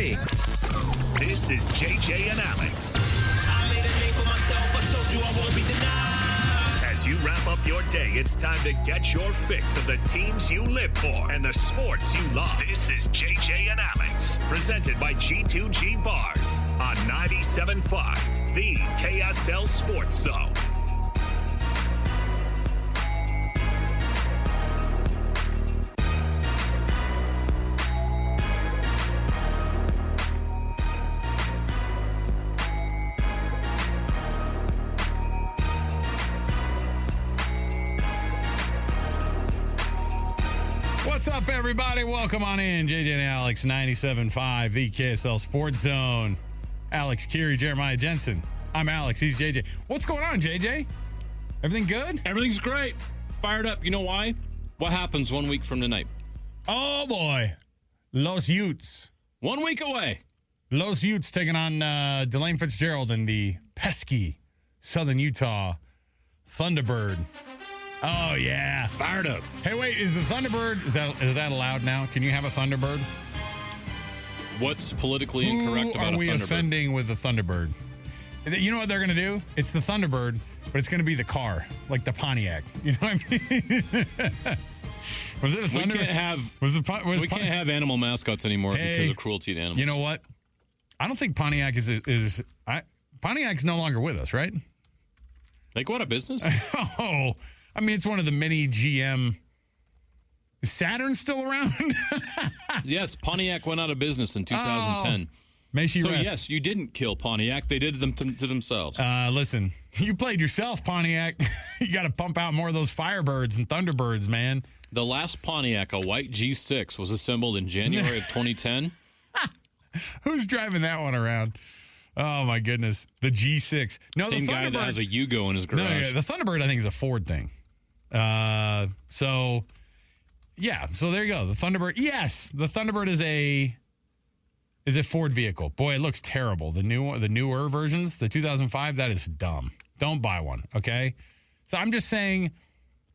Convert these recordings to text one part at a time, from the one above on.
me. This is JJ and Alex. I made a name for myself. I told you I won't be denied. As you wrap up your day, it's time to get your fix of the teams you live for and the sports you love. This is JJ and Alex, presented by G2G Bars on 97.5, the KSL Sports Zone. What's up, everybody? Welcome on in. JJ and Alex, 97.5, the KSL Sports Zone. Alex Keary, Jeremiah Jensen. I'm Alex. He's JJ. What's going on, JJ? Everything good? Everything's great. Fired up. You know why? What happens 1 week from tonight? Oh, boy. Los Utes. 1 week away. Los Utes taking on Delane Fitzgerald and the pesky Southern Utah Thunderbird. Oh, yeah. Fired up. Hey, wait, is the Thunderbird, is that allowed now? Can you have a Thunderbird? What's politically incorrect about a Thunderbird? Who are we offending with the Thunderbird? You know what they're going to do? It's the Thunderbird, but it's going to be the car, like the Pontiac. You know what I mean? Was it a Thunderbird? We can't have animal mascots anymore because of cruelty to animals. You know what? I don't think Pontiac is Pontiac's no longer with us, right? They go out of business? Oh, I mean, it's one of the many GM. Is Saturn still around? Yes, Pontiac went out of business in 2010. May she so, rest. yes, you didn't kill Pontiac. They did them to themselves. Listen, you played yourself, Pontiac. You got to pump out more of those Firebirds and Thunderbirds, man. The last Pontiac, a white G6, was assembled in January of 2010. Who's driving that one around? Oh, my goodness. The G6. No, Same the guy that has a Yugo in his garage. No, yeah, the Thunderbird, I think, is a Ford thing. So there you go. The Thunderbird. Yes, the Thunderbird is a Ford vehicle. Boy, it looks terrible. The newer versions, the 2005, that is dumb. Don't buy one, okay? So I'm just saying,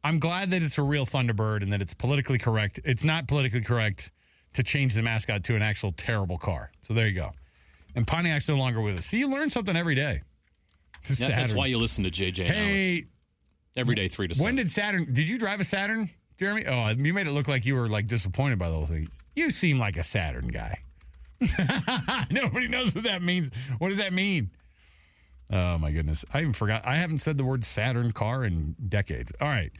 I'm glad that it's a real Thunderbird and that it's politically correct. It's not politically correct to change the mascot to an actual terrible car. So there you go. And Pontiac's no longer with us. See, you learn something every day. Yeah, that's why you listen to JJ and Alex. Every day, 3 to 7. When did Saturn... Did you drive a Saturn, Jeremy? Oh, you made it look like you were, disappointed by the whole thing. You seem like a Saturn guy. Nobody knows what that means. What does that mean? Oh, my goodness. I even forgot. I haven't said the word Saturn car in decades. All right.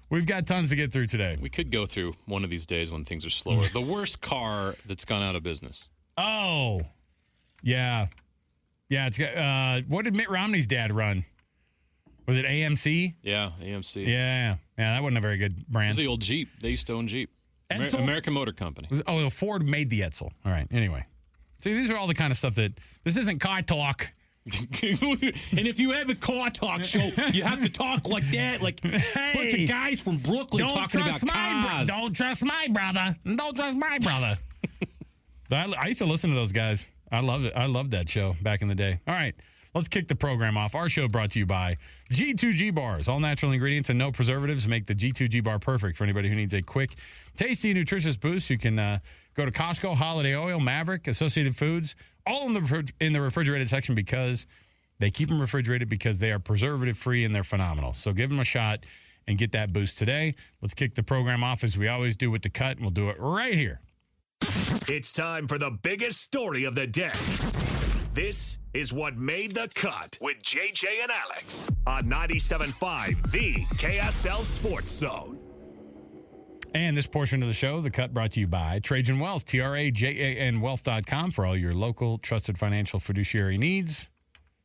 We've got tons to get through today. We could go through one of these days when things are slower. The worst car that's gone out of business. Oh. Yeah. Yeah, it's got... what did Mitt Romney's dad run? Was it AMC? Yeah, AMC. Yeah, that wasn't a very good brand. It was the old Jeep. They used to own Jeep. American Motor Company. Ford made the Edsel. All right, anyway. See, these are all the kind of stuff that... This isn't car talk. And if you have a car talk show, you have to talk like that. Like a bunch of guys from Brooklyn talking about cars. Don't trust my brother. Don't trust my brother. I used to listen to those guys. I loved it. I loved that show back in the day. All right. Let's kick the program off. Our show brought to you by G2G Bars. All natural ingredients and no preservatives make the G2G Bar perfect for anybody who needs a quick, tasty, nutritious boost. You can go to Costco, Holiday Oil, Maverick, Associated Foods, all in the refrigerated section because they keep them refrigerated because they are preservative-free and they're phenomenal. So give them a shot and get that boost today. Let's kick the program off as we always do with the cut, and we'll do it right here. It's time for the biggest story of the day. This is what made the cut with JJ and Alex on 97.5, the KSL Sports Zone. And this portion of the show, the cut brought to you by Trajan Wealth, TRAJAN Wealth.com for all your local trusted financial fiduciary needs.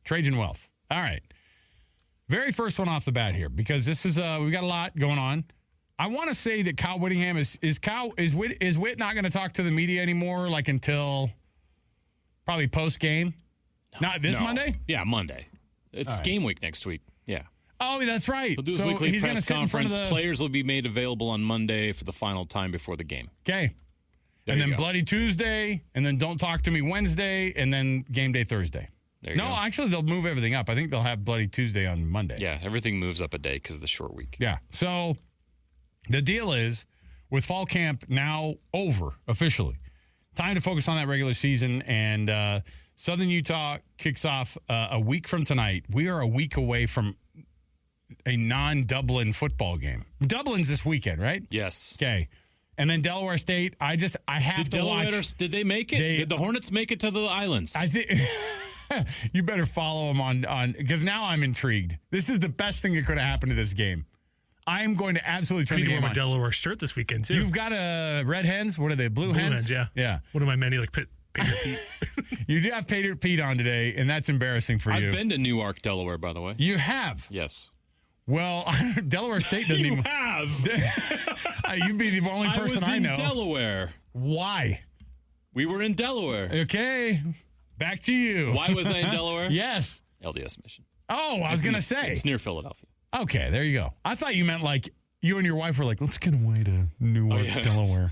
Trajan Wealth. All right. Very first one off the bat here, because this is we've got a lot going on. I want to say that Kyle Whittingham is Whit not going to talk to the media anymore, like until probably post game. Not this Monday? Yeah, Monday. It's game week next week. Yeah. Oh, that's right. He'll do his weekly press conference. Players will be made available on Monday for the final time before the game. Okay. And then Bloody Tuesday, and then Don't Talk to Me Wednesday, and then Game Day Thursday. Actually, they'll move everything up. I think they'll have Bloody Tuesday on Monday. Yeah, everything moves up a day because of the short week. Yeah. So the deal is, with fall camp now over officially, time to focus on that regular season. And Southern Utah kicks off a week from tonight. We are a week away from a non-Dublin football game. Dublin's this weekend, right? Yes. Okay. And then Delaware State, I have to watch. Did they make it? Did the Hornets make it to the islands? I think you better follow them on because now I'm intrigued. This is the best thing that could have happened to this game. I am going to absolutely turn the game on. my Delaware shirt this weekend, too. You've got red hens. What are they? Blue hens? Yeah. Yeah. What are my many, like, Pater Pete? You do have Pater Pete on today, and that's embarrassing for you. I've been to Newark, Delaware, by the way. You have? Yes. Well, Delaware State doesn't even. have. You'd be the only person I know. I was in Delaware. Why? We were in Delaware. Okay. Back to you. Why was I in Delaware? Yes. LDS mission. Oh, I was going to say. It's near Philadelphia. Okay, there you go. I thought you meant like you and your wife were like, let's get away to Newark, Delaware.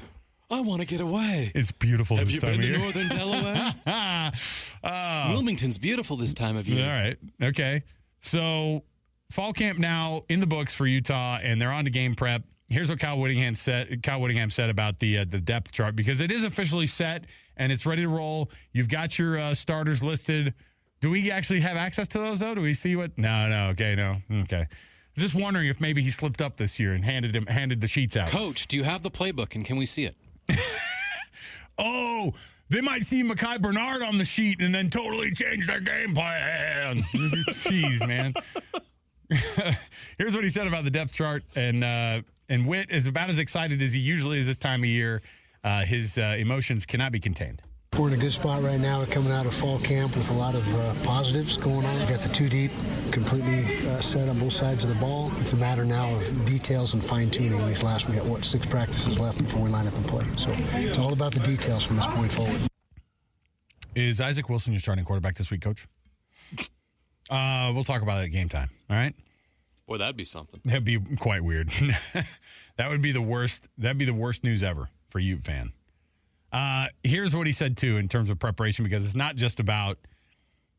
I want to get away. It's beautiful Have this you time been of to year. northern Delaware? Wilmington's beautiful this time of year. All right. Okay. So fall camp now in the books for Utah, and they're on to game prep. Here's what Kyle Whittingham said about the depth chart, because it is officially set and it's ready to roll. You've got your starters listed. Do we actually have access to those, though? Do we see what? No. Okay, no. Okay. I'm just wondering if maybe he slipped up this year and handed the sheets out. Coach, do you have the playbook, and can we see it? Oh, they might see Mekhi Bernard on the sheet and then totally change their game plan. Jeez, man. Here's what he said about the depth chart, and Whit is about as excited as he usually is this time of year. His emotions cannot be contained. We're in a good spot right now. We're coming out of fall camp with a lot of positives going on. We've got the two deep completely set on both sides of the ball. It's a matter now of details and fine-tuning. We got 6 practices left before we line up and play. So it's all about the details from this point forward. Is Isaac Wilson your starting quarterback this week, Coach? We'll talk about it at game time. All right. Boy, that'd be something. That'd be quite weird. That would be the worst. That'd be the worst news ever for Ute fan. Here's what he said, too, in terms of preparation, because it's not just about,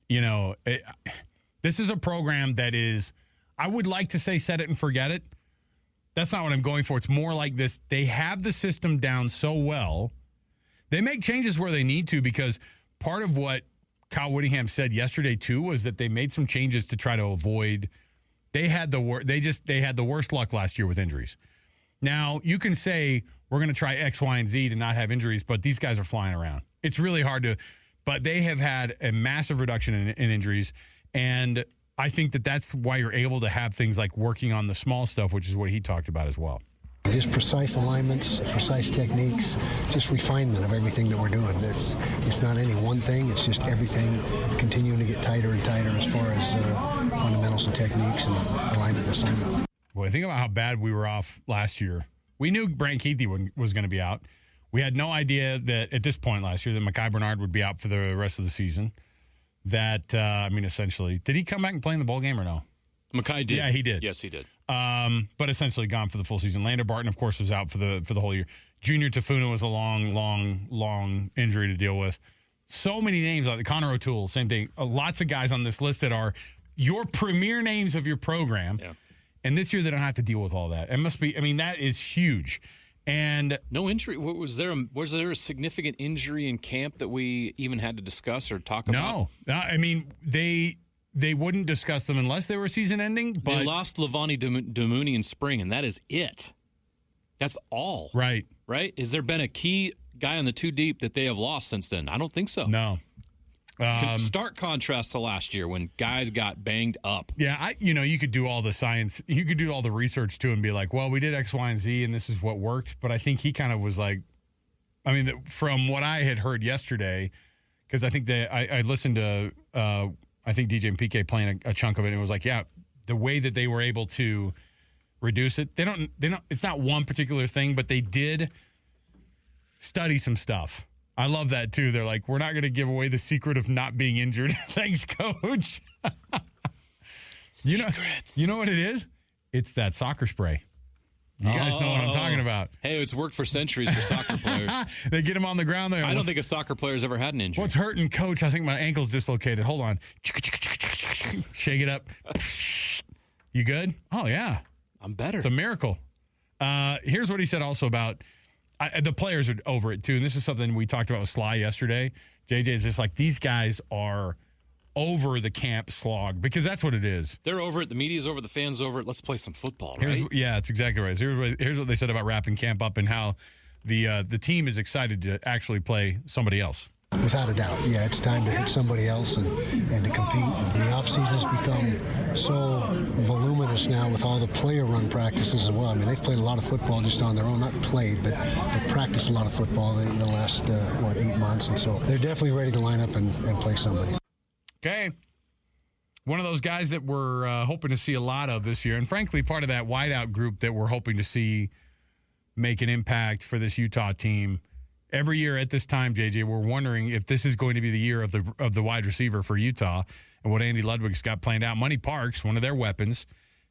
this is a program that is, I would like to say set it and forget it. That's not what I'm going for. It's more like this. They have the system down so well. They make changes where they need to, because part of what Kyle Whittingham said yesterday, too, was that they made some changes to try to avoid. They had the worst luck last year with injuries. Now, you can say we're going to try X, Y, and Z to not have injuries, but these guys are flying around. It's really hard to, but they have had a massive reduction in injuries, and I think that's why you're able to have things like working on the small stuff, which is what he talked about as well. Just precise alignments, precise techniques, just refinement of everything that we're doing. It's not any one thing. It's just everything continuing to get tighter and tighter as far as fundamentals and techniques and alignment and assignment. Boy, think about how bad we were off last year. We knew Brant Keithy was going to be out. We had no idea that at this point last year that Mekhi Bernard would be out for the rest of the season. That, essentially, did he come back and play in the bowl game or no? Mekhi did. Yeah, he did. Yes, he did. But essentially gone for the full season. Lander Barton, of course, was out for the whole year. Junior Tafuna was a long injury to deal with. So many names. Connor O'Toole, same thing. Lots of guys on this list that are your premier names of your program. Yeah. And this year they don't have to deal with all that. It must be. I mean, that is huge. And no injury. Was there a significant injury in camp that we even had to discuss or talk about? No. I mean, they wouldn't discuss them unless they were season ending. But they lost Lavani Damuni in spring, and that is it. That's all. Right. Right? Has there been a key guy on the two deep that they have lost since then? I don't think so. No. Stark contrast to last year when guys got banged up. Yeah, you could do all the science, you could do all the research too, and be like, well, we did X, Y, and Z, and this is what worked. But I think he kind of was like, from what I had heard yesterday, because I think I listened to, I think DJ and PK playing a chunk of it, and it was like, yeah, the way that they were able to reduce it, they don't. It's not one particular thing, but they did study some stuff. I love that, too. They're like, we're not going to give away the secret of not being injured. Thanks, Coach. Secrets. You know what it is? It's that soccer spray. You guys know what I'm talking about. Hey, it's worked for centuries for soccer players. They get them on the ground there. I don't think a soccer player's ever had an injury. What's hurting, Coach? I think my ankle's dislocated. Hold on. Shake it up. You good? Oh, yeah. I'm better. It's a miracle. Here's what he said also about The players are over it, too. And this is something we talked about with Sly yesterday. JJ is just like, these guys are over the camp slog because that's what it is. They're over it. The media's over. The fans over it. Let's play some football, right? Yeah, that's exactly right. Here's what they said about wrapping camp up and how the team is excited to actually play somebody else. Without a doubt, yeah, it's time to hit somebody else and to compete. And the offseason has become so voluminous now with all the player-run practices as well. I mean, they've played a lot of football just on their own, not played, but practiced a lot of football the last, 8 months. And so they're definitely ready to line up and play somebody. Okay. One of those guys that we're hoping to see a lot of this year, and frankly, part of that wideout group that we're hoping to see make an impact for this Utah team. Every year at this time, JJ, we're wondering if this is going to be the year of the wide receiver for Utah and what Andy Ludwig's got planned out. Money Parks, one of their weapons,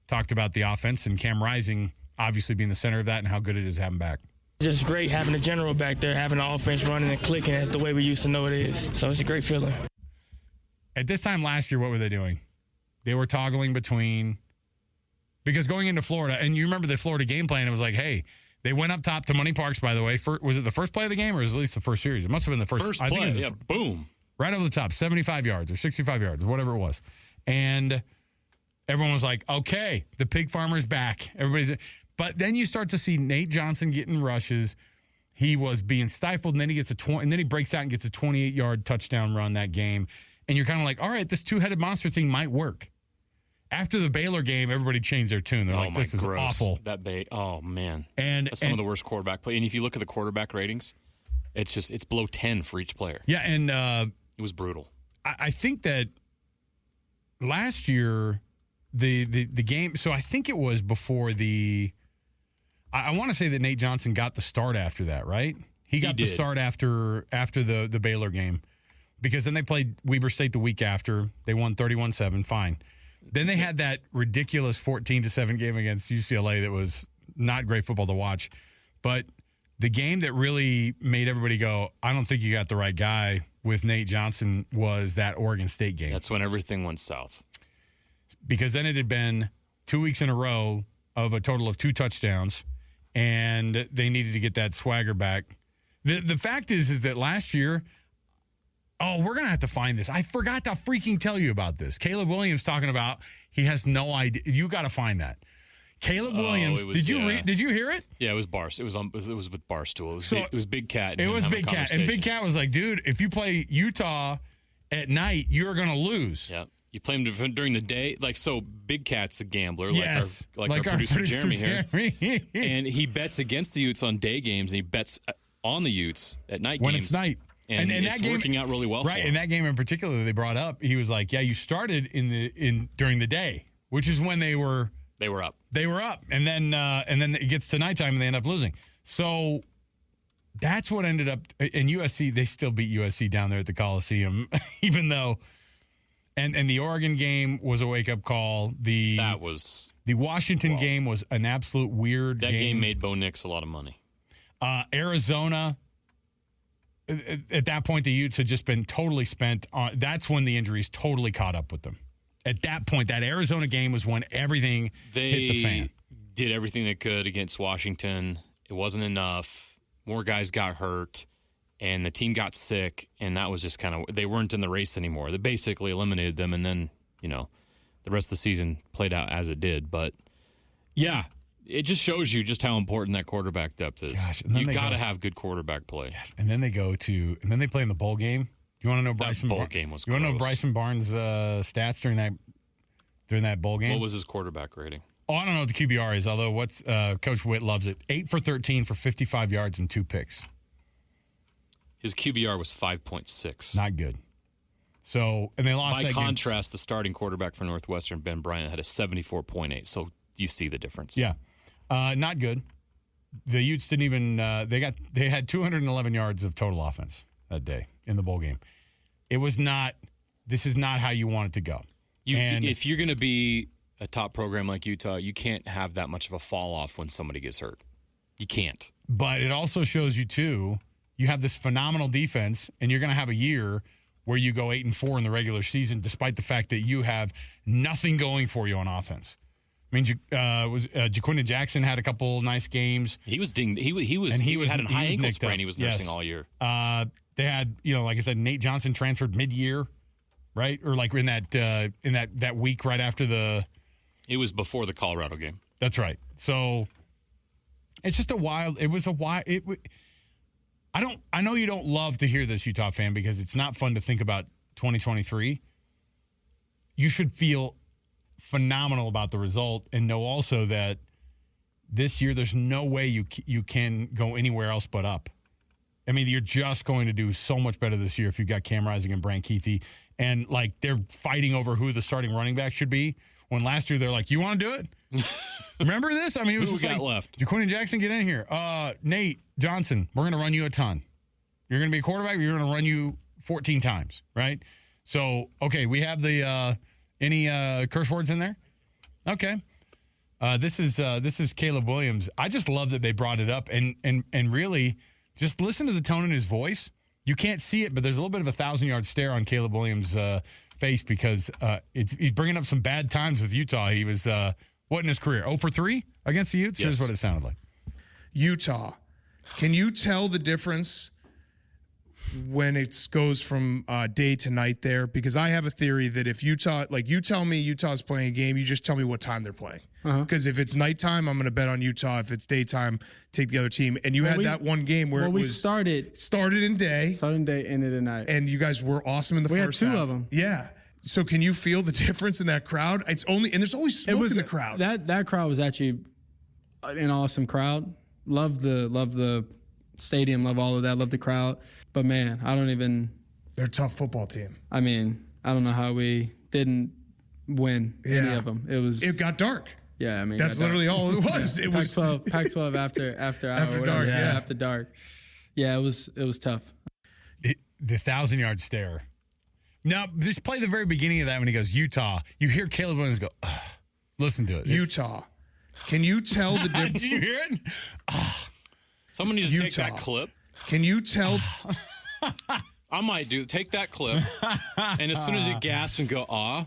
talked about the offense, and Cam Rising obviously being the center of that and how good it is having back. Just great having a general back there, having the offense running and clicking as the way we used to know it is. So it's a great feeling. At this time last year, what were they doing? They were toggling between – because going into Florida, and you remember the Florida game plan, it was like, hey – they went up top to Money Parks, by the way. Was it the first play of the game or was it at least the first series? It must have been the first play. I think it was boom. Right over the top, 75 yards or 65 yards, whatever it was. And everyone was like, okay, the pig farmer's back. But then you start to see Nate Johnson getting rushes. He was being stifled, and then he gets and then he breaks out and gets a 28-yard touchdown run that game. And you're kind of like, all right, this two-headed monster thing might work. After the Baylor game, everybody changed their tune. They're like, this is awful. Oh, man. And that's some of the worst quarterback play. And if you look at the quarterback ratings, it's below 10 for each player. Yeah, and it was brutal. I think that last year, the game, so I think it was before I want to say that Nate Johnson got the start after that, right? He got the start after the Baylor game because then they played Weber State the week after. They won 31-7, fine. Then they had that ridiculous 14-7 game against UCLA that was not great football to watch. But the game that really made everybody go, I don't think you got the right guy with Nate Johnson was that Oregon State game. That's when everything went south. Because then it had been 2 weeks in a row of a total of 2 touchdowns, and they needed to get that swagger back. The fact is that last year – oh, we're going to have to find this. I forgot to freaking tell you about this. Caleb Williams talking about he has no idea. You got to find that. Caleb Williams. Did you hear it? Yeah, it was Barstool. It was with Barstool. It was Big Cat. It was Big Cat. And Big Cat was like, dude, if you play Utah at night, you're going to lose. Yeah. You play him during the day. So Big Cat's a gambler, yes, like our producer Jeremy here. And he bets against the Utes on day games, and he bets on the Utes at night games. When it's night. And it's that game, working out really well right, for him. In that game in particular they brought up, he was like, yeah, you started during the day, which is when they were up. They were up. And then it gets to nighttime and they end up losing. So that's what ended up in USC. They still beat USC down there at the Coliseum, even though and the Oregon game was a wake-up call. The Washington game was an absolute weird game. That game made Bo Nix a lot of money. Arizona, at that point, the Utes had just been totally spent. That's when the injuries totally caught up with them. At that point, that Arizona game was when everything hit the fan. Did everything they could against Washington. It wasn't enough. More guys got hurt, and the team got sick, and that was just kind of – they weren't in the race anymore. They basically eliminated them, and then, the rest of the season played out as it did. But, yeah – it just shows you just how important that quarterback depth is. Gosh, you got to have good quarterback play. Yes, and then they play in the bowl game. Do you want to know Bryson? That bowl game was. You want to know Bryson Barnes' stats during that bowl game? What was his quarterback rating? Oh, I don't know what the QBR is. Although Coach Witt loves it. 8 for 13 for 55 yards and 2 picks. His QBR was 5.6. Not good. So, and they lost. By contrast, the starting quarterback for Northwestern, Ben Bryant, had a 74.8. So you see the difference. Yeah. Not good. The Utes didn't even they had 211 yards of total offense that day in the bowl game. It was not this is not how you want it to go. If you're going to be a top program like Utah, you can't have that much of a fall off when somebody gets hurt. You can't. But it also shows you too, you have this phenomenal defense and you're going to have a year where you go 8-4 in the regular season despite the fact that you have nothing going for you on offense. I mean, Jaquindon Jackson had a couple nice games. He was dinged. He had a high ankle sprain. He was nursing all year. They had, like I said, Nate Johnson transferred mid-year, right? Or like in that week right after the. It was before the Colorado game. That's right. So it's just a wild. It was a wild. I know you don't love to hear this, Utah fan, because it's not fun to think about 2023. You should feel phenomenal about the result and know also that this year there's no way you can go anywhere else but up. I mean, you're just going to do so much better this year if you've got Cam Rising and Brant Keithy. And, like, they're fighting over who the starting running back should be. When last year they're like, you want to do it? Remember this? I mean, it was who just got like, left? Jaquindon Jackson, get in here. Nate Johnson, we're going to run you a ton. You're going to be a quarterback. We're going to run you 14 times, right? So, okay, we have the any curse words in there? Okay. This is Caleb Williams. I just love that they brought it up and really just listen to the tone in his voice. You can't see it, but there's a little bit of a 1,000-yard stare on Caleb Williams' face because he's bringing up some bad times with Utah. He was what in his career? 0 for 3 against the Utes? Yes. Here's what it sounded like. Utah. Can you tell the difference when it goes from day to night there? Because I have a theory that if Utah, like you tell me Utah's playing a game, you just tell me what time they're playing. Because if it's nighttime, I'm going to bet on Utah. If it's daytime, take the other team. And you had that one game where we started in day, ended at night. and you guys were awesome in the first half. We had 2 of them. Yeah. So can you feel the difference in that crowd? And there's always smoke in the crowd. That crowd was actually an awesome crowd. Love the stadium, love all of that, love the crowd. But man, They're a tough football team. I mean, I don't know how we didn't win any of them. It got dark. Yeah, I mean That's literally all it was. It was Pac-12 after dark. Yeah, after dark. Yeah, it was tough. The 1,000-yard stare. Now, just play the very beginning of that when he goes, Utah. You hear Caleb Williams go, ugh. Listen to it. Utah. Can you tell the difference? Did you hear it? Someone needs to take that clip. Can you tell? I might take that clip, and as soon as it gasps and go,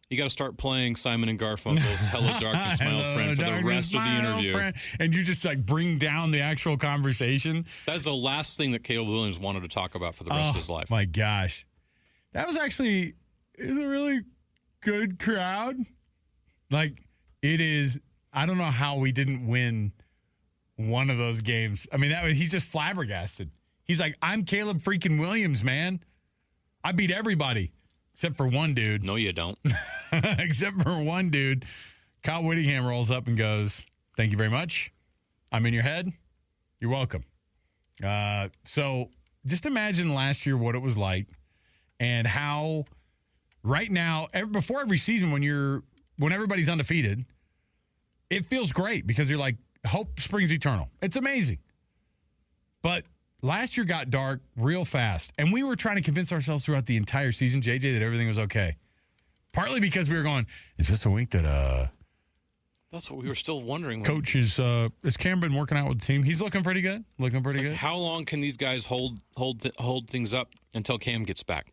you got to start playing Simon and Garfunkel's Hello Darkness, My Old Friend for the rest of the interview. And you just like bring down the actual conversation. That's the last thing that Caleb Williams wanted to talk about for the rest of his life. My gosh. That was actually a really good crowd. Like, it is, I don't know how we didn't win one of those games. I mean, he's just flabbergasted. He's like, I'm Caleb freaking Williams, man. I beat everybody except for one dude. No, you don't. Except for one dude. Kyle Whittingham rolls up and goes, thank you very much. I'm in your head. You're welcome. So just imagine last year what it was like and how right now, before every season when everybody's undefeated, it feels great because you're like, hope springs eternal. It's amazing. But last year got dark real fast. And we were trying to convince ourselves throughout the entire season, JJ, that everything was okay. Partly because we were going, is this a week that That's what we were still wondering. Coach has Cam been working out with the team? He's looking pretty good. Good. How long can these guys hold things up until Cam gets back?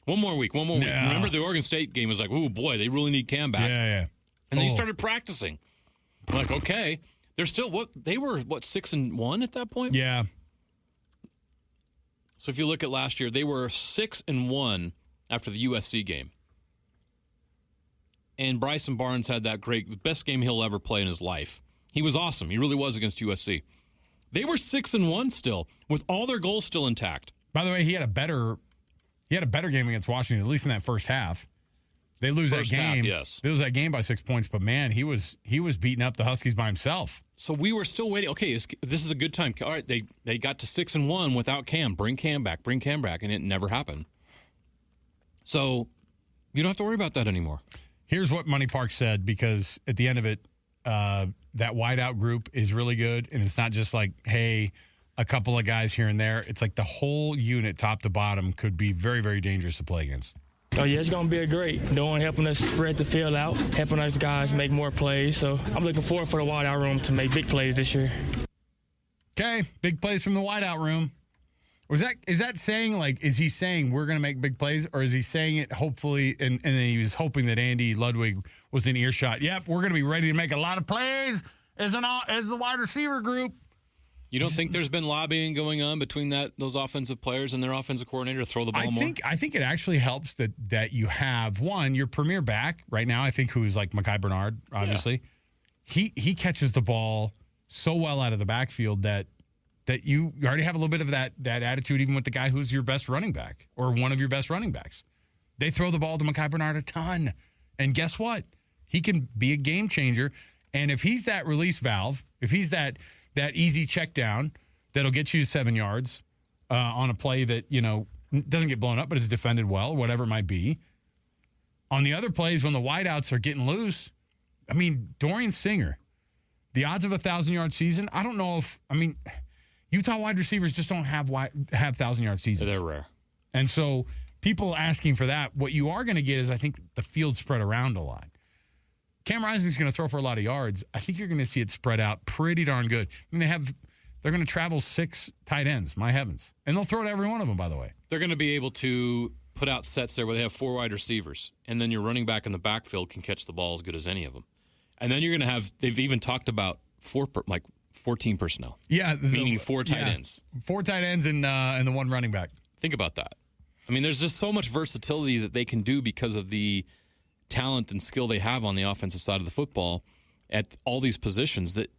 One more week. Yeah. Remember the Oregon State game was like, oh boy, they really need Cam back. Yeah. And then he started practicing. I'm like, okay. They're still 6-1 at that point? Yeah. So if you look at last year, they were 6-1 after the USC game. And Bryson Barnes had the best game he'll ever play in his life. He was awesome. He really was against USC. They were 6-1 still, with all their goals still intact. By the way, he had a better game against Washington, at least in that first half. They lose that game. Yes. They lose that game by 6 points, but man, he was beating up the Huskies by himself. So we were still waiting. Okay, this is a good time. All right, they got to 6-1 without Cam. Bring Cam back, and it never happened. So you don't have to worry about that anymore. Here's what Money Park said, because at the end of it, that wideout group is really good, and it's not just like, hey, a couple of guys here and there. It's like the whole unit, top to bottom, could be very, very dangerous to play against. Oh, yeah, it's going to be a great. Doing, helping us spread the field out, helping us guys make more plays. So I'm looking forward for the wideout room to make big plays this year. Okay, big plays from the wideout room. Is that saying, like, is he saying we're going to make big plays, or is he saying it hopefully, and then he was hoping that Andy Ludwig was in earshot? Yep, we're going to be ready to make a lot of plays as the wide receiver group. You don't think there's been lobbying going on between those offensive players and their offensive coordinator to throw the ball more? I think it actually helps that you have, one, your premier back right now, I think, who's like Mekhi Bernard, obviously. Yeah. He catches the ball so well out of the backfield that you already have a little bit of that attitude even with the guy who's your best running back or one of your best running backs. They throw the ball to Mekhi Bernard a ton. And guess what? He can be a game changer. And if he's that release valve, if he's that easy check down that'll get you 7 yards on a play that, doesn't get blown up but is defended well, whatever it might be. On the other plays, when the wideouts are getting loose, I mean, Dorian Singer, the odds of a 1,000-yard season, I don't know if, Utah wide receivers just don't have 1,000-yard seasons. They're rare. And so people asking for that, what you are going to get is, I think, the field spread around a lot. Cam Rising's going to throw for a lot of yards. I think you're going to see it spread out pretty darn good. They're going to travel 6 tight ends, my heavens. And they'll throw to every one of them, by the way. They're going to be able to put out sets there where they have 4 wide receivers, and then your running back in the backfield can catch the ball as good as any of them. And then you're going to have, they've even talked about 14 personnel. Yeah. Meaning 4 tight ends. 4 tight ends and the 1 running back. Think about that. There's just so much versatility that they can do because of the talent and skill they have on the offensive side of the football at all these positions that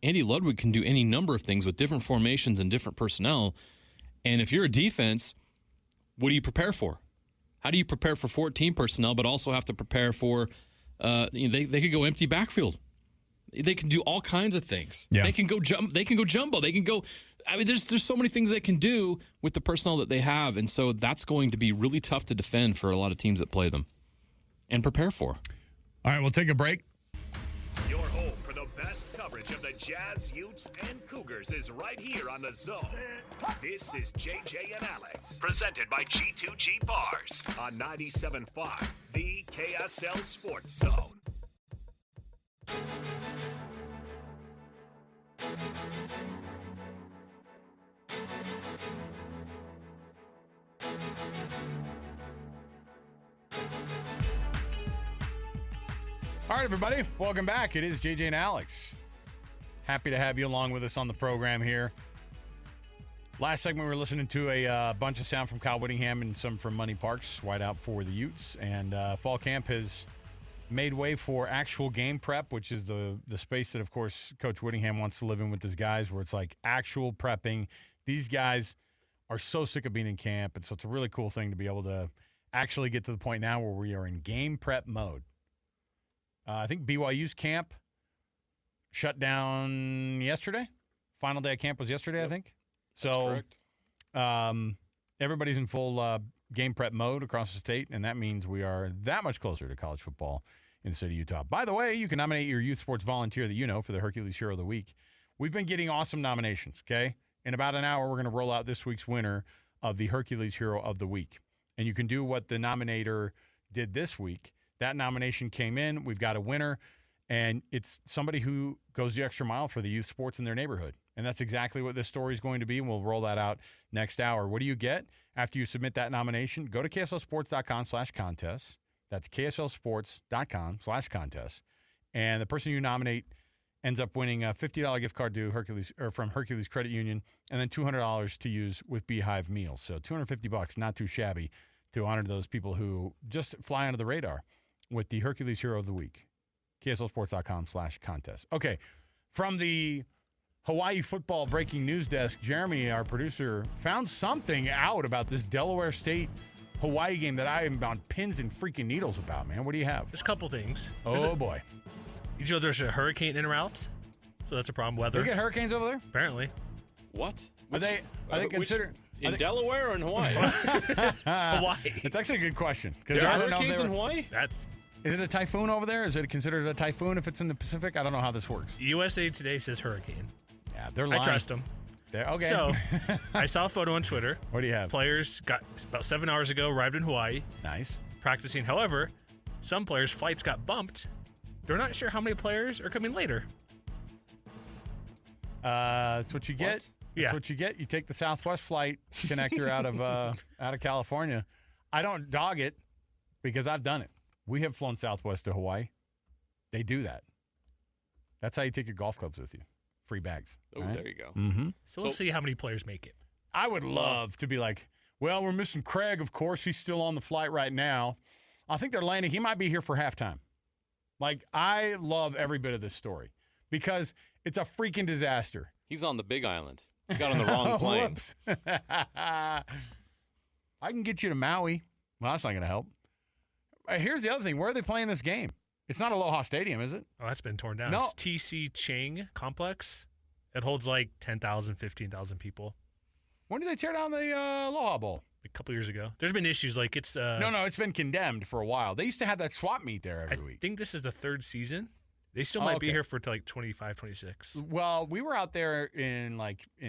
Andy Ludwig can do any number of things with different formations and different personnel. And if you're a defense, what do you prepare for? How do you prepare for 14 personnel but also have to prepare for they could go empty backfield. They can do all kinds of things. Yeah. They can go jumbo. They can go. There's so many things they can do with the personnel that they have, and so that's going to be really tough to defend for a lot of teams that play them and prepare for. All right, we'll take a break. Your home for the best coverage of the Jazz, Utes, and Cougars is right here on The Zone. This is JJ and Alex, presented by G2G Bars on 97.5, the KSL Sports Zone. All right, everybody, welcome back. It is JJ and Alex. Happy to have you along with us on the program here. Last segment, we were listening to a bunch of sound from Kyle Whittingham and some from Money Parks, wide out for the Utes. And fall camp has made way for actual game prep, which is the space that, of course, Coach Whittingham wants to live in with his guys, where it's like actual prepping. These guys are so sick of being in camp, and so it's a really cool thing to be able to actually get to the point now where we are in game prep mode. I think BYU's camp shut down yesterday. Final day of camp was yesterday, I think. So That's correct. Everybody's in full game prep mode across the state, and that means we are that much closer to college football in the state of Utah. By the way, you can nominate your youth sports volunteer that you know for the Hercules Hero of the Week. We've been getting awesome nominations, okay? In about an hour, we're going to roll out this week's winner of the Hercules Hero of the Week. And you can do what the nominator did this week. That nomination came in. We've got a winner, and it's somebody who goes the extra mile for the youth sports in their neighborhood. And that's exactly what this story is going to be, and we'll roll that out next hour. What do you get after you submit that nomination? Go to kslsports.com/contest. That's kslsports.com/contest. And the person you nominate ends up winning a $50 gift card to Hercules or from Hercules Credit Union, and then $200 to use with Beehive Meals. So $250, not too shabby, to honor those people who just fly under the radar with the Hercules Hero of the Week. kslsports.com/contest. Okay, from the Hawaii football breaking news desk, Jeremy, our producer, found something out about this Delaware State Hawaii game that I am on pins and freaking needles about, man. What do you have? There's a couple things. Oh, boy. You know there's a hurricane en route, so that's a problem. Weather. Do we get hurricanes over there? Apparently. What? Are they considered in Delaware or in Hawaii? Hawaii. It's actually a good question. There I are don't know if hurricanes they in were- Hawaii? Is it a typhoon over there? Is it considered a typhoon if it's in the Pacific? I don't know how this works. USA Today says hurricane. Yeah, they're lying. I trust them. Okay. So, I saw a photo on Twitter. What do you have? Players got about 7 hours ago arrived in Hawaii Nice. practicing. However, some players' flights got bumped. They're not sure how many players are coming later. That's what you get. That's what you get. You take the Southwest flight connector out of California. I don't dog it because I've done it. We have flown Southwest to Hawaii. They do that. That's how you take your golf clubs with you. Free bags. Oh, right? There you go. Mm-hmm. So we'll see how many players make it. I would love to be like, well, we're missing Craig, of course. He's still on the flight right now. I think they're landing. He might be here for halftime. Like, I love every bit of this story because it's a freaking disaster. He's on the Big Island. He got on the wrong plane. Whoops. I can get you to Maui. Well, that's not going to help. Here's the other thing. Where are they playing this game? It's not Aloha Stadium, is it? Oh, that's been torn down. No. It's TC Chang Complex. It holds like 10,000, 15,000 people. When did they tear down the Aloha Bowl? A couple years ago. There's been issues like it's... No, it's been condemned for a while. They used to have that swap meet there every week. I think this is the third season. They still might be here for like 25, 26. Well, we were out there in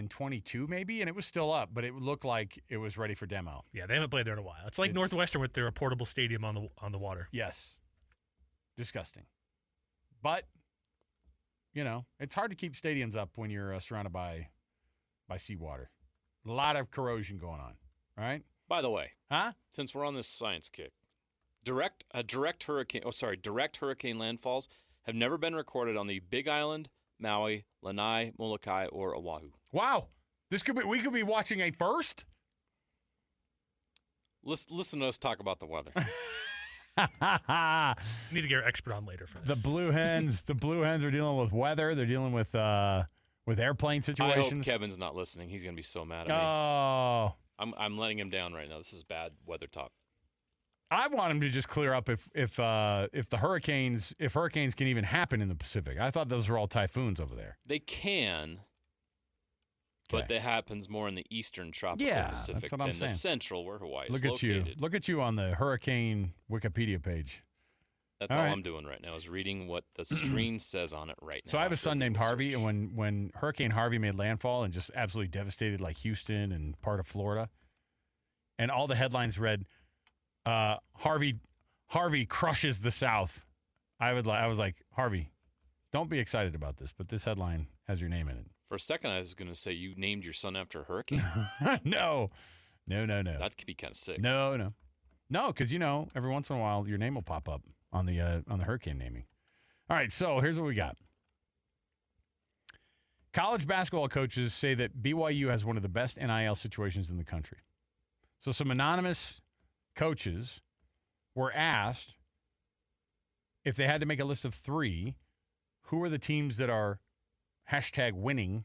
22 maybe, and it was still up, but it looked like it was ready for demo. Yeah, they haven't played there in a while. It's like Northwestern with their portable stadium on the water. Yes. Disgusting. But, it's hard to keep stadiums up when you're surrounded by seawater. A lot of corrosion going on, right? By the way, since we're on this science kick, direct hurricane landfalls have never been recorded on the Big Island, Maui, Lanai, Molokai, or Oahu. Wow. We could be watching a first? Listen to us talk about the weather. Need to get our expert on later for this. The Blue Hens are dealing with weather. They're dealing with airplane situations. I hope Kevin's not listening. He's going to be so mad at me. Oh. I'm letting him down right now. This is bad weather talk. I want him to just clear up if hurricanes can even happen in the Pacific. I thought those were all typhoons over there. They can, but that happens more in the eastern tropical Pacific that's what I'm than saying. The central where Hawaii is located. located. Look at you on the hurricane Wikipedia page. That's all I'm doing right now is reading what the screen says on it right now. So I have a son named Harvey, and when Hurricane Harvey made landfall and just absolutely devastated like Houston and part of Florida, and all the headlines read, Harvey crushes the South. I was like, Harvey, don't be excited about this, but this headline has your name in it. For a second, I was going to say you named your son after a hurricane. No. That could be kind of sick. No, because every once in a while your name will pop up on the hurricane naming. All right, so here's what we got. College basketball coaches say that BYU has one of the best NIL situations in the country. So some anonymous coaches were asked if they had to make a list of 3, who are the teams that are #winning.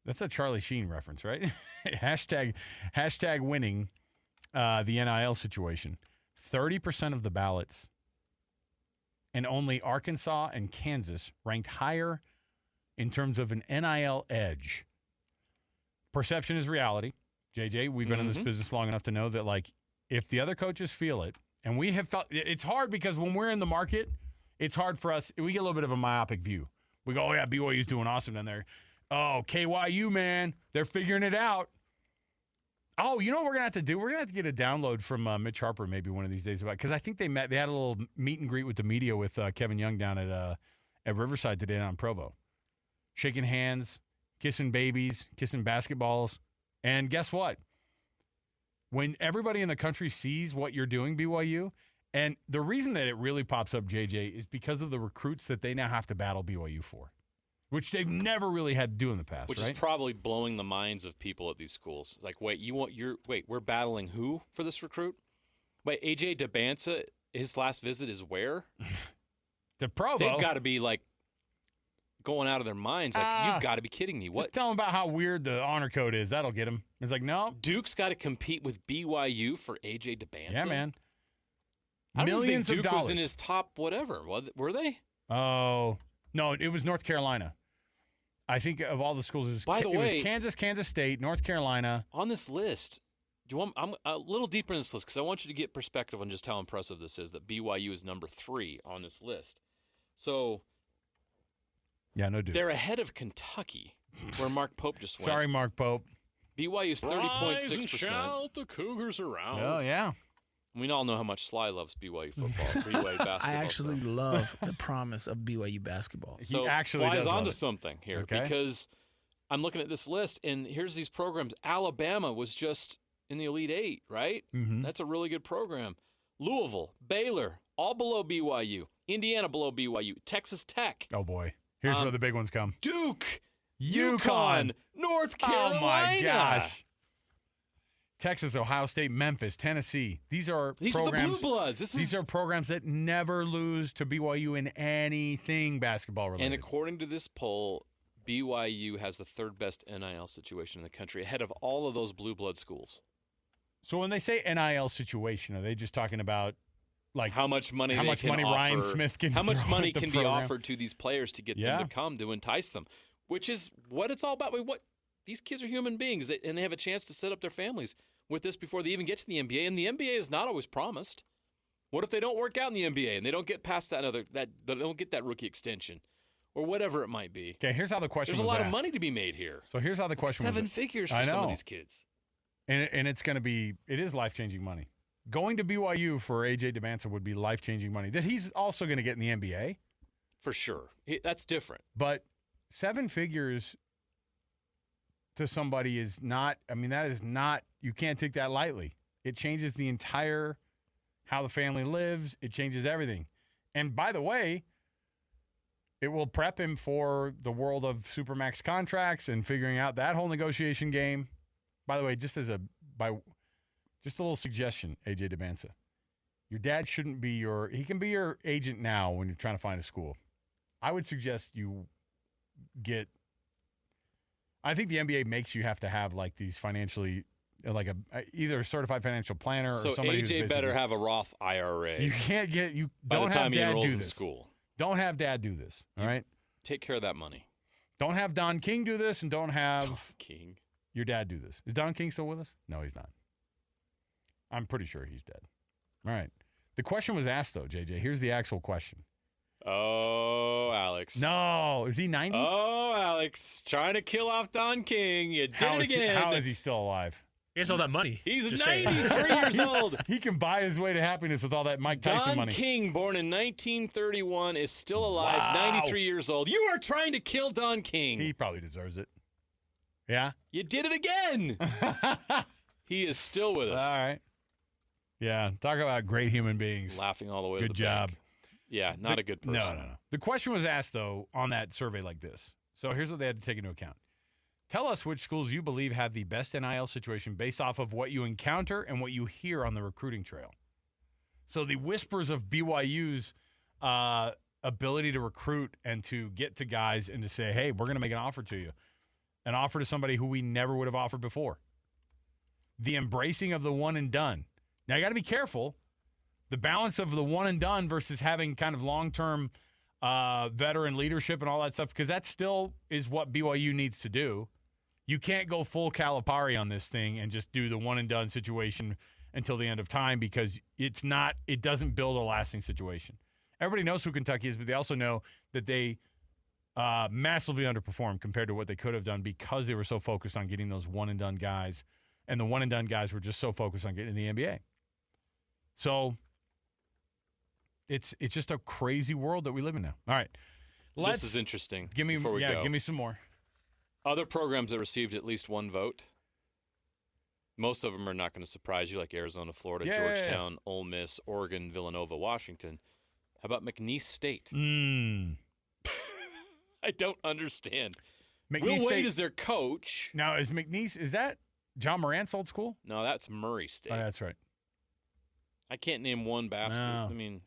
That's a Charlie Sheen reference, right? hashtag winning the NIL situation. 30% of the ballots, and only Arkansas and Kansas ranked higher in terms of an NIL edge. Perception is reality. JJ, we've been in this business long enough to know that, if the other coaches feel it, and we have felt it's hard because when we're in the market, it's hard for us. We get a little bit of a myopic view. We go, oh, yeah, BYU's doing awesome down there. Oh, KYU, man, they're figuring it out. Oh, you know what we're going to have to do? We're going to have to get a download from Mitch Harper maybe one of these days about, because I think they had a little meet and greet with the media with Kevin Young down at Riverside today on Provo. Shaking hands, kissing babies, kissing basketballs. And guess what? When everybody in the country sees what you're doing, BYU, and the reason that it really pops up, JJ, is because of the recruits that they now have to battle BYU for, which they've never really had to do in the past, Which is probably blowing the minds of people at these schools. Like, we're battling who for this recruit? Wait, AJ DeBansa, his last visit is where? To Provo. They've got to be going out of their minds. You've got to be kidding me. What? Just tell them about how weird the honor code is. That'll get them. It's like, no. Duke's got to compete with BYU for AJ DeBansa? Yeah, man. I don't Millions think of Duke dollars. was in his top whatever. Were they? Oh, no, it was North Carolina. I think of all the schools, it was Kansas, Kansas State, North Carolina. On this list, I'm a little deeper in this list because I want you to get perspective on just how impressive this is that BYU is number 3 on this list. So, yeah, no dude. They're ahead of Kentucky, where Mark Pope just went. Sorry, Mark Pope. BYU's 30.6%. Shout, the Cougars around. Oh, yeah. We all know how much Sly loves BYU football, BYU basketball. I actually love the promise of BYU basketball. So he actually Sly's does onto love it. something here Okay. because I'm looking at this list, and here's these programs. Alabama was just in the Elite Eight, right? Mm-hmm. That's a really good program. Louisville, Baylor, all below BYU. Indiana below BYU. Texas Tech. Oh, boy. Here's where the big ones come. Duke. UConn. North Carolina. Oh, my gosh. Texas, Ohio State, Memphis, Tennessee. These are These programs. are the Blue Bloods. These are programs that never lose to BYU in anything basketball related. And according to this poll, BYU has the third best NIL situation in the country, ahead of all of those blue blood schools. So when they say NIL situation, are they just talking about like how much money? How much money Ryan Smith can? How much throw money at the can be program? offered to these players to get them to come, to entice them? Which is what it's all about. What these kids are human beings, and they have a chance to set up their families with this before they even get to the NBA. And the NBA is not always promised. What if they don't work out in the NBA and they don't get past that they don't get that rookie extension? Or whatever it might be. Okay, here's how the question There's was a lot asked. of money to be made here. So here's how the question Seven was. figures for some of these kids. And it's going to be, it is life-changing money. Going to BYU for A.J. DeBanza would be life-changing money that he's also going to get in the NBA. For sure. That's different. But 7 figures to somebody is not, that is not, you can't take that lightly. It changes the entire, how the family lives. It changes everything. And by the way, it will prep him for the world of Supermax contracts and figuring out that whole negotiation game. By the way, just a little suggestion, AJ DeBanza. Your dad shouldn't be he can be your agent now when you're trying to find a school. I would suggest you I think the NBA makes you have to have like these financially, like either a certified financial planner or somebody AJ better have a Roth IRA. You can't get, by don't the time have he dad enrolls do in this. school. Don't have dad do this, all right? Take care of that money. Don't have Don King do this, and don't have Don King. Your dad do this. Is Don King still with us? No, he's not. I'm pretty sure he's dead. All right. The question was asked, though, JJ. Here's the actual question. Oh, Alex. No. Is he 90? Oh, Alex. Trying to kill off Don King. You did it again. How is he still alive? He has all that money. He's 93 years old. He can buy his way to happiness with all that Mike Tyson money. Don King, born in 1931, is still alive, Wow. 93 years old. You are trying to kill Don King. He probably deserves it. Yeah? You did it again. He is still with us. All right. Yeah. Talk about great human beings. Laughing all the way to Good the job. bank. Yeah, not a good person. No. The question was asked, though, on that survey like this. So here's what they had to take into account. Tell us which schools you believe have the best NIL situation based off of what you encounter and what you hear on the recruiting trail. So the whispers of BYU's ability to recruit and to get to guys and to say, hey, we're going to make an offer to you. An offer to somebody who we never would have offered before. The embracing of the one and done. Now, you got to be careful. The balance of the one and done versus having kind of long-term veteran leadership and all that stuff, because that still is what BYU needs to do. You can't go full Calipari on this thing and just do the one and done situation until the end of time, because it doesn't build a lasting situation. Everybody knows who Kentucky is, but they also know that they massively underperformed compared to what they could have done because they were so focused on getting those one and done guys, and the one and done guys were just so focused on getting in the NBA. So it's just a crazy world that we live in now. All right. This is interesting. Give me before we go. Give me some more. Other programs that received at least one vote. Most of them are not going to surprise you, like Arizona, Florida, Georgetown, Ole Miss, Oregon, Villanova, Washington. How about McNeese State? I don't understand. Will Wade is their coach. Now, is that John Morant's old school? No, that's Murray State. Oh, that's right. I can't name one basketball. No.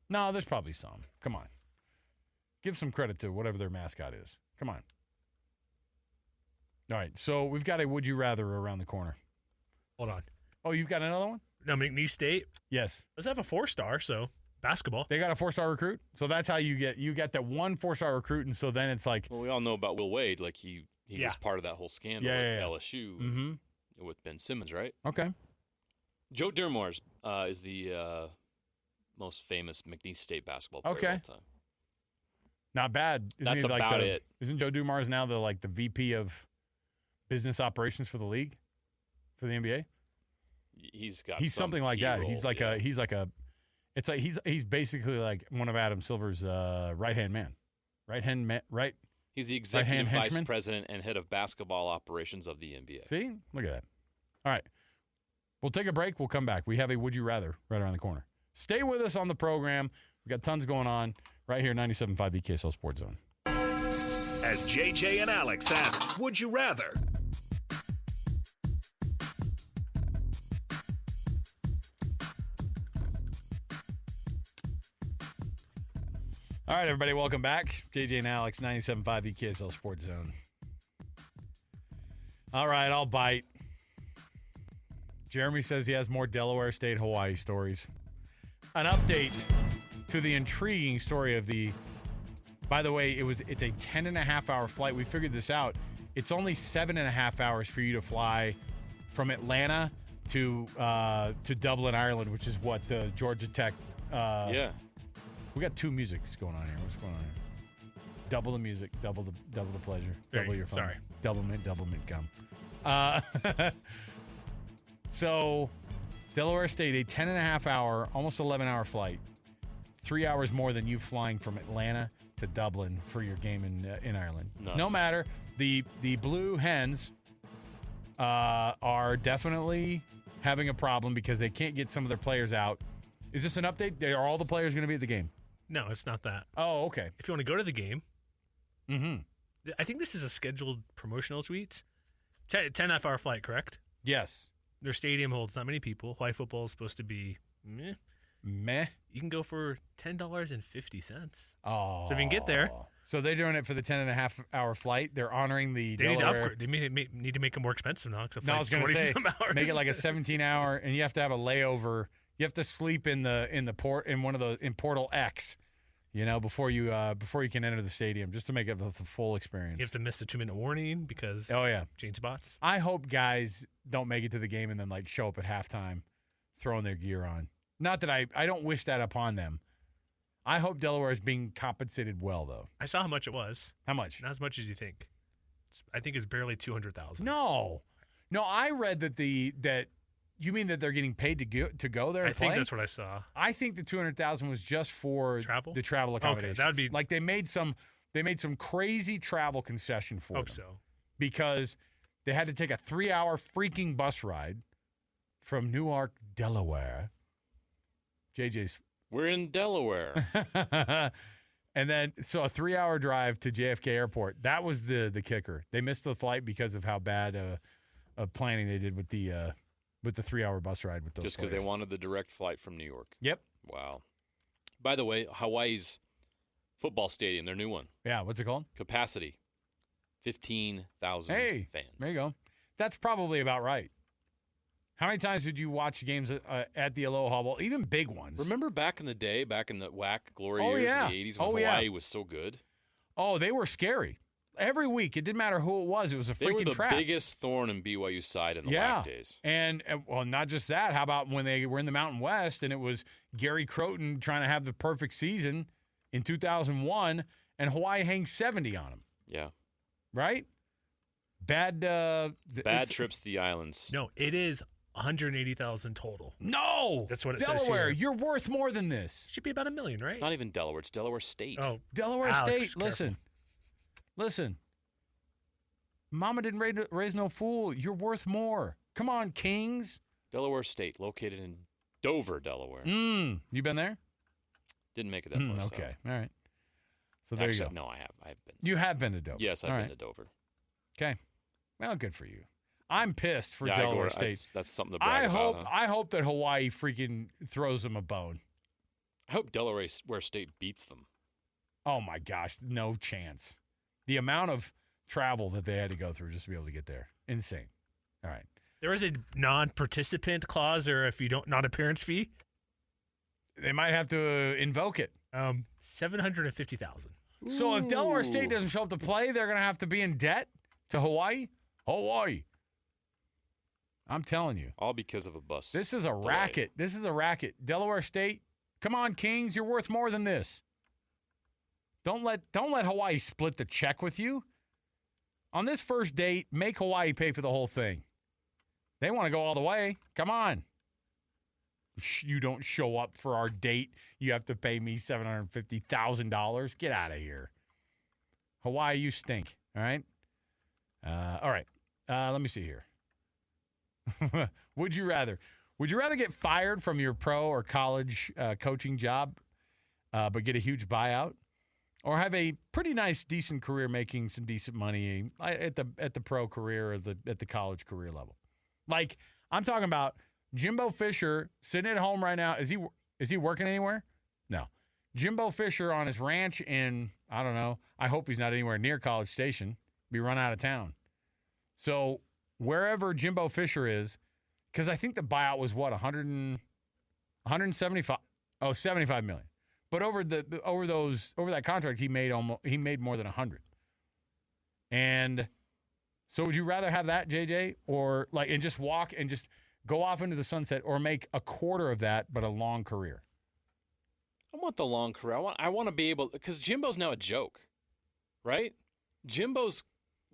No, there's probably some. Come on. Give some credit to whatever their mascot is. Come on. All right, so we've got a would you rather around the corner. Hold on. Oh, you've got another one? No, McNeese State. Yes. Let's have a 4-star, so basketball. They got a 4-star recruit? So that's how you get that one 4-star recruit, and so then it's like. Well, we all know about Will Wade. Like he was part of that whole scandal at LSU with Ben Simmons, right? Okay. Joe Durmore is the most famous McNeese State basketball player of all time. Not bad. That's about it. Isn't Joe Dumars now the VP of business operations for the league, for the NBA? He's something like that. Role, he's basically like one of Adam Silver's right-hand man. Right? He's the executive vice henchman? president and head of basketball operations of the NBA. See? Look at that. All right. We'll take a break. We'll come back. We have a Would You Rather right around the corner. Stay with us on the program. We've got tons going on right here, 97.5 the KSL Sports Zone. As JJ and Alex ask, would you rather? All right, everybody, welcome back. JJ and Alex, 97.5 the KSL Sports Zone. All right, I'll bite. Jeremy says he has more Delaware State, Hawaii stories. An update to the intriguing story of the, by the way, it's a 10.5-hour flight. We figured this out. It's only 7.5 hours for you to fly from Atlanta to Dublin, Ireland, which is what the Georgia Tech. Yeah. We got two musics going on here. What's going on here? Double the music, double the pleasure, double your fun. Sorry. Double mint gum. So, Delaware State, a 10.5-hour, almost 11-hour flight, 3 hours more than you flying from Atlanta to Dublin for your game in Ireland. Nuts. No matter, the Blue Hens are definitely having a problem because they can't get some of their players out. Is this an update? Are all the players going to be at the game? No, it's not that. Oh, okay. If you want to go to the game, Mm-hmm. I think this is a scheduled promotional tweet. 10.5-hour flight, correct? Yes. Their stadium holds not many people. Hawaii football is supposed to be Meh. You can go for $10.50. Oh. So if you can get there. So they're doing it for the 10.5-hour flight. They're honoring the They need to Delaware. upgrade. They need to make it more expensive now because the No, I was flight's going to say, 20-some hours. make it like a 17-hour, and you have to have a layover. You have to sleep in the port in one of the in Portal X, before you can enter the stadium, just to make it the full experience. You have to miss a 2-minute warning because change spots. I hope guys don't make it to the game and then show up at halftime throwing their gear on. Not that I don't wish that upon them. I hope Delaware is being compensated well, though. I saw how much it was. How much? Not as much as you think. I think it's barely $200,000. No, I read that you mean that they're getting paid to go there. I and think play? that's what I saw. I think the $200,000 was just for Travel? the travel accommodations. Okay, that'd be like they made some crazy travel concession for hope them so. because they had to take a 3-hour freaking bus ride from Newark, Delaware. JJ's. We're in Delaware. And then, so a 3-hour drive to JFK Airport. That was the kicker. They missed the flight because of how bad of planning they did with the 3-hour bus ride with those Just because they players. wanted the direct flight from New York. Yep. Wow. By the way, Hawaii's football stadium, their new one. Yeah, what's it called? Capacity, 15,000 fans. There you go. That's probably about right. How many times did you watch games at the Aloha Bowl, even big ones? Remember back in the day, back in the WAC glory Oh, years yeah. in the 80s when Hawaii was so good? Oh, they were scary. Every week, it didn't matter who it was a They were freaking the trap. biggest thorn in BYU's side in the WAC days. And, well, not just that. How about when they were in the Mountain West and it was Gary Croton trying to have the perfect season in 2001 and Hawaii hangs 70 on him? Yeah. Right? Bad trips to the islands. No, it is 180,000 total. No, that's what it Delaware, says here. You're worth more than this. Should be about $1 million, right? It's not even Delaware. It's Delaware State. Oh, Delaware Alex, State. Listen. Mama didn't raise no fool. You're worth more. Come on, Kings. Delaware State, located in Dover, Delaware. You been there? Didn't make it that far. Okay, all right. So there Actually, you go. No, I have. I've been. You have been to Dover. Yes, I've All been right. to Dover. Okay. Well, good for you. I'm pissed for Delaware State. That's something to brag about. I hope that Hawaii freaking throws them a bone. I hope Delaware State beats them. Oh my gosh, no chance. The amount of travel that they had to go through just to be able to get there, insane. All right. There is a non-participant clause, or if you don't, non-appearance fee. They might have to invoke it. $750,000. So if Delaware State doesn't show up to play, they're going to have to be in debt to Hawaii? Hawaii. I'm telling you. All because of a bus. This is a delay. racket. This is a racket. Delaware State, come on, Kings. You're worth more than this. Don't let Hawaii split the check with you. On this first date, make Hawaii pay for the whole thing. They want to go all the way. Come on. You don't show up for our date. You have to pay me $750,000. Get out of here. Hawaii, you stink. All right? All right. Let me see here. Would you rather get fired from your pro or college coaching job but get a huge buyout, or have a pretty nice, decent career making some decent money at the pro career or at the college career level? Like, I'm talking about Jimbo Fisher sitting at home right now. Is he working anywhere? No. Jimbo Fisher on his ranch in, I don't know, I hope he's not anywhere near College Station, be run out of town. So wherever Jimbo Fisher is, because I think the buyout was what, 175, 75 million. But over that contract, he made more than 100. And so would you rather have that, JJ, or and just walk and just go off into the sunset, or make a quarter of that but a long career? I want the long career. I want to be able, because Jimbo's now a joke, right? Jimbo's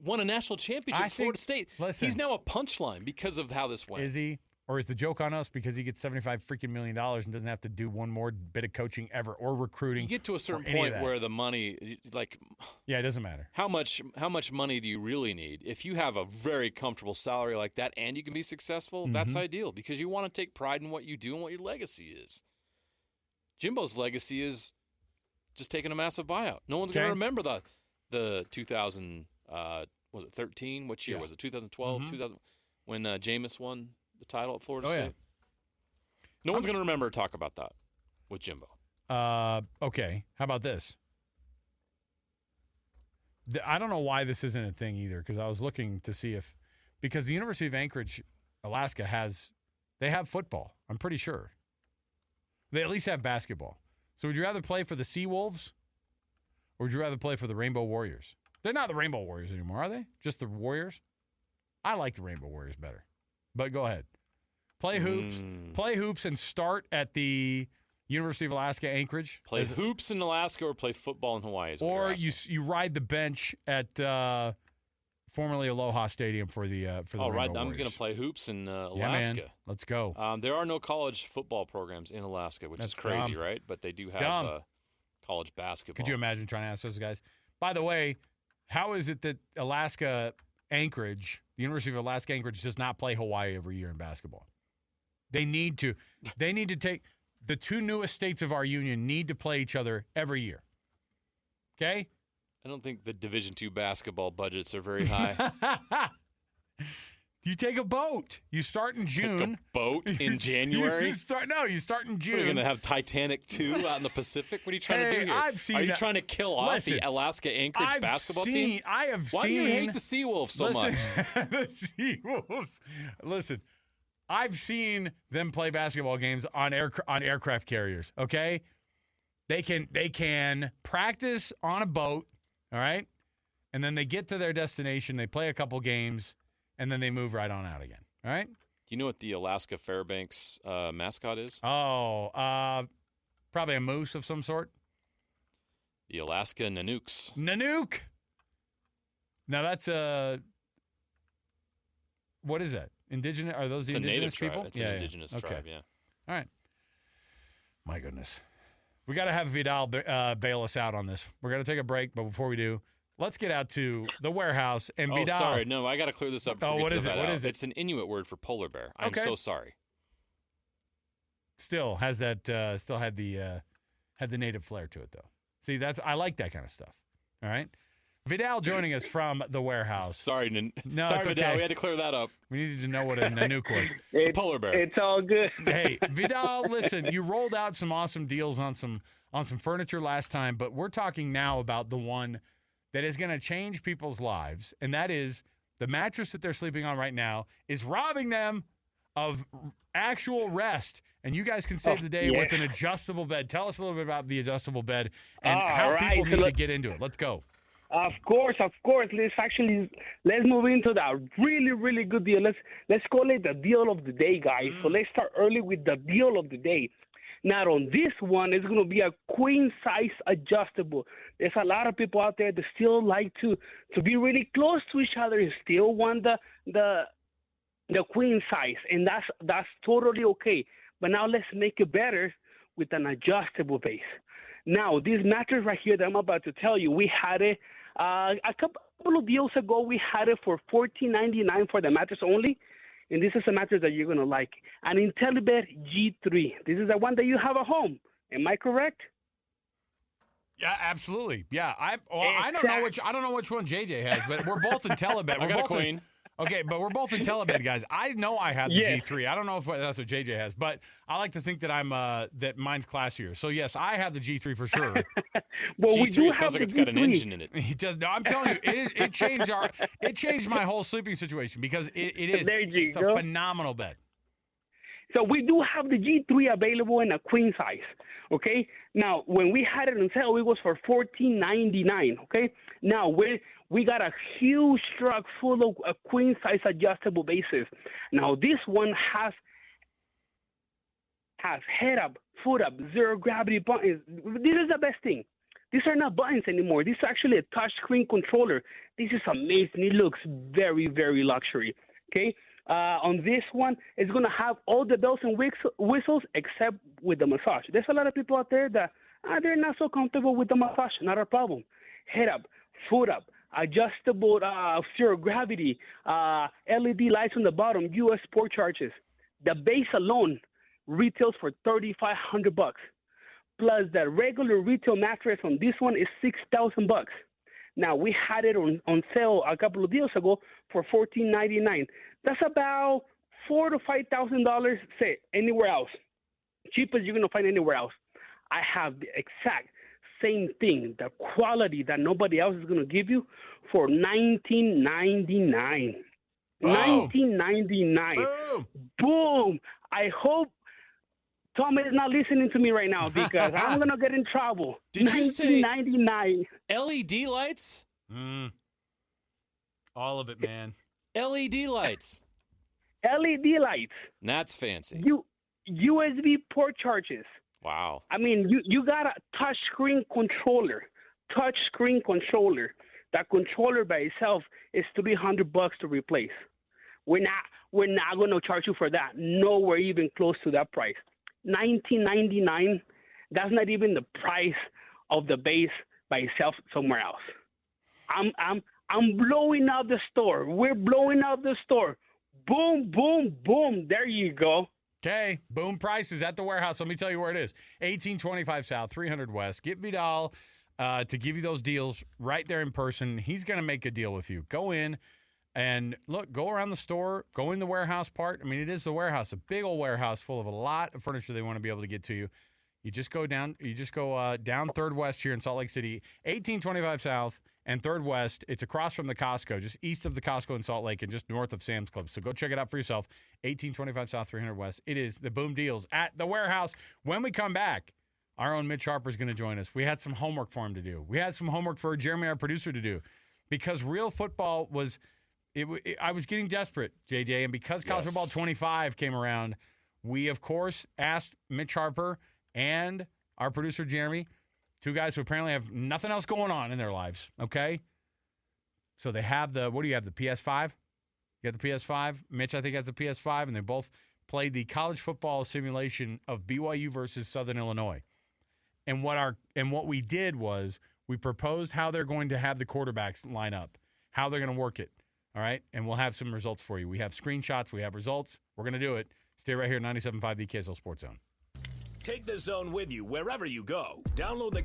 won a national championship at Florida State. Listen, he's now a punchline because of how this went. Is he? Or is the joke on us because he gets $75 freaking million and doesn't have to do one more bit of coaching ever or recruiting? You get to a certain point where the money, yeah, it doesn't matter. How much money do you really need? If you have a very comfortable salary like that and you can be successful, that's ideal, because you want to take pride in what you do and what your legacy is. Jimbo's legacy is just taking a massive buyout. No one's going to remember the 2000, was it 13? Which year was it? 2012, 2000, when Jameis won the title at Florida State. No one's going to remember or talk about that with Jimbo. Okay. How about this? I don't know why this isn't a thing either, because I was looking to see because the University of Anchorage, Alaska they have football, I'm pretty sure. They at least have basketball. So would you rather play for the Seawolves, or would you rather play for the Rainbow Warriors? They're not the Rainbow Warriors anymore, are they? Just the Warriors? I like the Rainbow Warriors better. But go ahead. Play hoops and start at the University of Alaska Anchorage. Play hoops in Alaska or play football in Hawaii. Or you ride the bench at formerly Aloha Stadium for the Rainbow Warriors. I'm going to play hoops in Alaska. Yeah, man. Let's go. There are no college football programs in Alaska, which is crazy, dumb. right? But they do have college basketball. Could you imagine trying to ask those guys? By the way, how is it that Alaska Anchorage, the University of Alaska Anchorage, does not play Hawaii every year in basketball? They need to. They need to take the two newest states of our union need to play each other every year. Okay? I don't think the Division II basketball budgets are very high. You take a boat. You start in June. Take a boat in January? You start in June. Are you going to have Titanic 2 out in the Pacific? What are you trying to do here? Are you trying to kill off the Alaska Anchorage basketball team? Why do you hate the Seawolves so much? The Seawolves. Listen, I've seen them play basketball games on aircraft carriers, okay? They can practice on a boat, all right? And then they get to their destination, they play a couple games, and then they move right on out again, all right? Do you know what the Alaska Fairbanks mascot is? Oh, probably a moose of some sort. The Alaska Nanooks. Nanook! Now that's what is that? Indigenous? Are those the indigenous people? It's an indigenous tribe, yeah. All right. My goodness. We got to have Vidal bail us out on this. We're going to take a break, but before we do, let's get out to the warehouse and Vidal. Oh, sorry. No, I got to clear this up. What is it? What is it? It's an Inuit word for polar bear. I'm so sorry. Still has that. Still had the native flair to it, though. See, I like that kind of stuff. All right. Vidal joining us from the warehouse. Sorry, no, sorry, it's Vidal. okay. We had to clear that up. We needed to know what a Nanook was. It's a polar bear. It's all good. Hey, Vidal, listen, you rolled out some awesome deals on some furniture last time, but we're talking now about the one that is going to change people's lives, and that is the mattress that they're sleeping on right now is robbing them of actual rest. And you guys can save the day with an adjustable bed. Tell us a little bit about the adjustable bed and how people need to get into it. Let's go. Of course. Let's move into that really, really good deal. Let's call it the deal of the day, guys. So let's start early with the deal of the day. Now, on this one, it's going to be a queen size adjustable. There's a lot of people out there that still like to be really close to each other and still want the queen size, and that's totally okay. But now let's make it better with an adjustable base. Now, this mattress right here that I'm about to tell you, we had it A couple of deals ago, we had it for $14.99 for the mattress only. And this is a mattress that you're going to like. An IntelliBed G3. This is the one that you have at home. Am I correct? Yeah, absolutely. Yeah, I don't know which one JJ has, but we're both IntelliBed. I got a queen. Okay, but we're both IntelliBed guys. I know I have the Yes. G3. I don't know if that's what JJ has, but I like to think that that mine's classier. So yes, I have the G3 for sure. Well, we do G3 have sounds like the it's got an G3. engine in it. It does. No, I'm telling you, it changed my whole sleeping situation because it's go. a phenomenal bed. So we do have the G3 available in a queen size. Okay. Now, when we had it on sale, it was for $14.99. Okay. Now we got a huge truck full of queen size adjustable bases. Now this one has head up, foot up, zero gravity buttons. This is the best thing. These are not buttons anymore. This is actually a touch screen controller. This is amazing. It looks very, very luxury. Okay. On this one, it's going to have all the bells and whistles except with the massage. There's a lot of people out there that they're not so comfortable with the massage. Not a problem. Head up, foot up, adjustable zero gravity, LED lights on the bottom, US port charges. The base alone retails for $3,500. Plus the regular retail mattress on this one is $6,000. Now we had it on sale a couple of deals ago for $14.99. That's about $4,000 to $5,000. Say anywhere else, cheapest you're gonna find anywhere else. I have the exact same thing, the quality that nobody else is gonna give you for $19.99. $19.99. Boom! I hope Tom is not listening to me right now because I'm gonna get in trouble. Did you say $19.99? LED lights? All of it, man. LED lights. LED lights. That's fancy. USB port charges. Wow. I mean, you got a touch screen controller. Touch screen controller. That controller by itself is $300 to replace. We're not going to charge you for that. Nowhere even close to that price. $19.99. That's not even the price of the base by itself somewhere else. I'm blowing up the store. We're blowing up the store. Boom, boom, boom. There you go. Okay, boom prices at the warehouse. Let me tell you where it is. 1825 South, 300 West. Get Vidal to give you those deals right there in person. He's going to make a deal with you. Go in and look, go around the store, go in the warehouse part. I mean, it is the warehouse, a big old warehouse full of a lot of furniture they want to be able to get to you. You just go down, down 3rd West here in Salt Lake City, 1825 South and 3rd West. It's across from the Costco, just east of the Costco in Salt Lake and just north of Sam's Club. So go check it out for yourself, 1825 South, 300 West. It is the boom deals at the warehouse. When we come back, our own Mitch Harper is going to join us. We had some homework for him to do. We had some homework for Jeremy, our producer, to do because real football was I was getting desperate, JJ, and because College Football 25 came around, we, of course, asked Mitch Harper and our producer, Jeremy, two guys who apparently have nothing else going on in their lives, okay? So they have what do you have, the PS5? You got the PS5? Mitch, I think, has the PS5, and they both played the college football simulation of BYU versus Southern Illinois. And what we did was we proposed how they're going to have the quarterbacks line up, how they're going to work it, all right? And we'll have some results for you. We have screenshots. We have results. We're going to do it. Stay right here, 97.5 the KSL Sports Zone. Take the Zone with you wherever you go. Download the